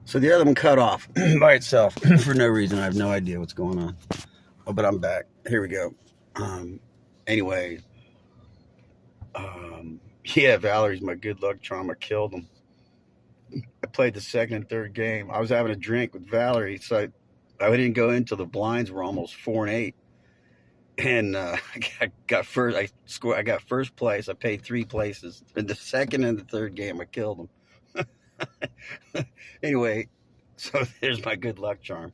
So the other one cut off by itself for no reason. I have no idea what's going on. Oh, but I'm back. Here we go. Anyway, yeah, Valerie's my good luck charm. I killed him. I played the second and third game. I was having a drink with Valerie, so I didn't go in till the blinds were almost 4-8. And I got first. I scored. I got first place. I paid 3 places. In the second and the third game, I killed him. Anyway, so there's my good luck charm.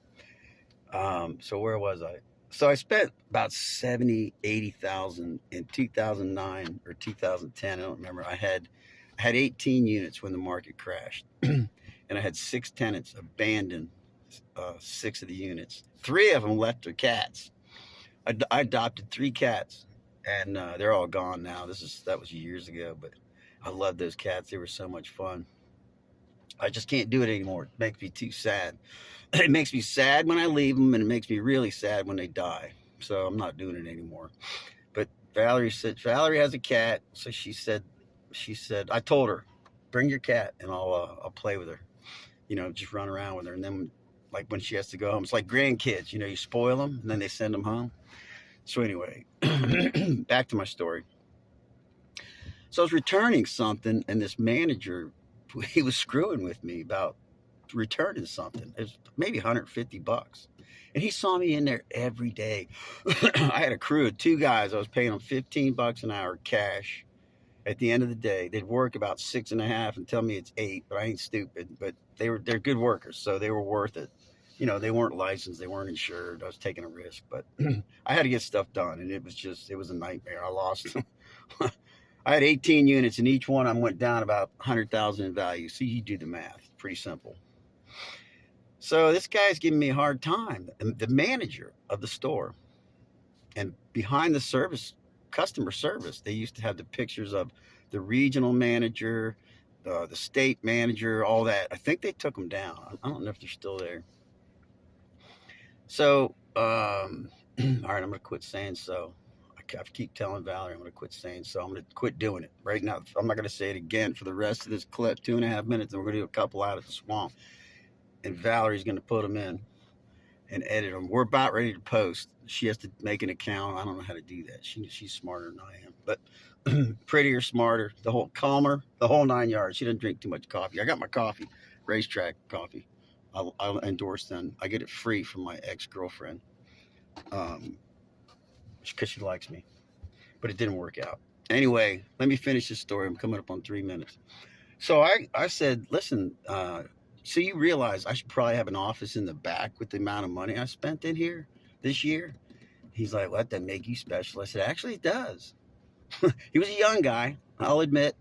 So where was I? So I spent about 70, 80,000 in 2009 or 2010. I don't remember. I had 18 units when the market crashed, and I had 6 tenants abandon 6 of the units. 3 of them left their cats. I adopted 3 cats, and they're all gone now. That was years ago, but I loved those cats. They were so much fun. I just can't do it anymore. It makes me too sad. It makes me sad when I leave them, and it makes me really sad when they die. So I'm not doing it anymore. But Valerie has a cat, so she said, I told her, bring your cat, and I'll play with her. Just run around with her, and then like when she has to go home, it's like grandkids. You spoil them, and then they send them home. So anyway, back to my story. So I was returning something, and this manager, he was screwing with me about returning something. It was maybe $150. And he saw me in there every day. I had a crew of 2 guys. I was paying them $15 an hour cash. At the end of the day, they'd work about 6.5 and tell me it's 8, but I ain't stupid. But they're good workers, so they were worth it. They weren't licensed, they weren't insured. I was taking a risk, but I had to get stuff done, and it was a nightmare. I lost them. I had 18 units, and each one I went down about 100,000 in value. So you do the math. Pretty simple. So this guy's giving me a hard time, the manager of the store. And behind the customer service, they used to have the pictures of the regional manager, the state manager, all that. I think they took them down. I don't know if they're still there. So, all right, I'm going to quit saying so. I keep telling Valerie I'm going to quit saying so. I'm going to quit doing it right now. I'm not going to say it again for the rest of this clip, 2.5 minutes, and we're going to do a couple out of the swamp. And Valerie's going to put them in and edit them. We're about ready to post. She has to make an account. I don't know how to do that. She's smarter than I am, but prettier, smarter, calmer, the whole 9 yards. She doesn't drink too much coffee. I got my coffee, racetrack coffee. I'll endorse them. I get it free from my ex-girlfriend because she likes me, but it didn't work out. Anyway, let me finish this story. I'm coming up on 3 minutes. So I said, listen, so you realize I should probably have an office in the back with the amount of money I spent in here this year? He's like, what, that make you special? I said, actually, it does. He was a young guy, I'll admit,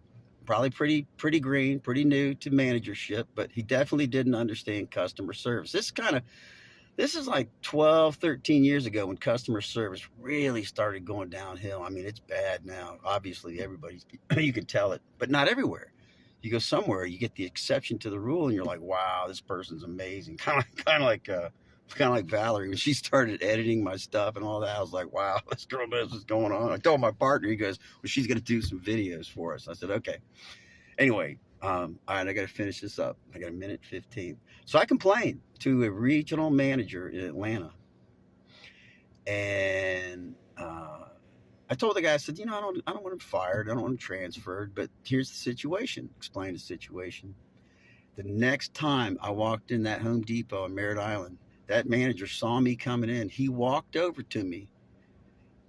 probably pretty green, pretty new to managership, but he definitely didn't understand customer service. This is like 12, 13 years ago when customer service really started going downhill. I mean, it's bad now. Obviously, you can tell it, but not everywhere. You go somewhere, you get the exception to the rule, and you're like, wow, this person's amazing. Kind of like Valerie. When she started editing my stuff and all that, I was like, wow, this girl knows what's going on. I told my partner, he goes, well, she's going to do some videos for us. I said, okay. Anyway, all right, I got to finish this up. I got 1:15. So I complained to a regional manager in Atlanta. And I told the guy, I said, I don't want him fired. I don't want him transferred, but here's the situation. Explain the situation. The next time I walked in that Home Depot in Merritt Island, that manager saw me coming in. He walked over to me.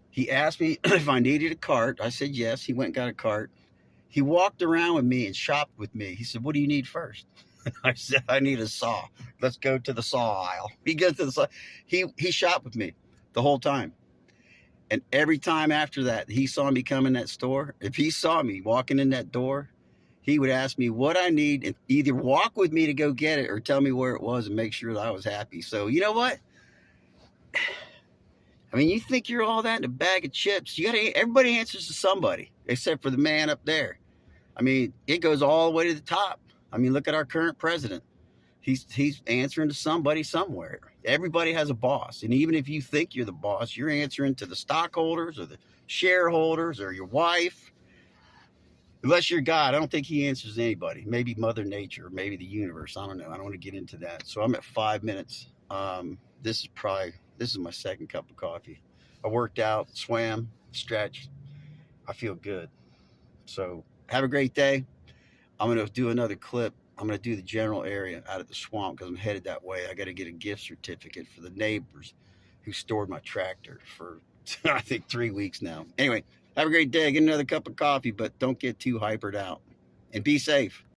He asked me if I needed a cart. I said yes. He went and got a cart. He walked around with me and shopped with me. He said, what do you need first? I said, I need a saw. Let's go to the saw aisle. He goes to the saw. He shopped with me the whole time. And every time after that, he saw me come in that store. If he saw me walking in that door, he would ask me what I need and either walk with me to go get it or tell me where it was and make sure that I was happy. So you know what? I mean, you think you're all that in a bag of chips. Everybody answers to somebody except for the man up there. I mean, it goes all the way to the top. I mean, look at our current president. He's answering to somebody somewhere. Everybody has a boss. And even if you think you're the boss, you're answering to the stockholders or the shareholders or your wife. Unless you're God, I don't think he answers anybody. Maybe Mother Nature, maybe the universe. I don't know. I don't want to get into that. So I'm at 5 minutes. This is my second cup of coffee. I worked out, swam, stretched. I feel good. So have a great day. I'm gonna do another clip. I'm gonna do the general area out of the swamp because I'm headed that way. I got to get a gift certificate for the neighbors who stored my tractor for I think 3 weeks now. Anyway, have a great day. Get another cup of coffee, but don't get too hypered out. And be safe.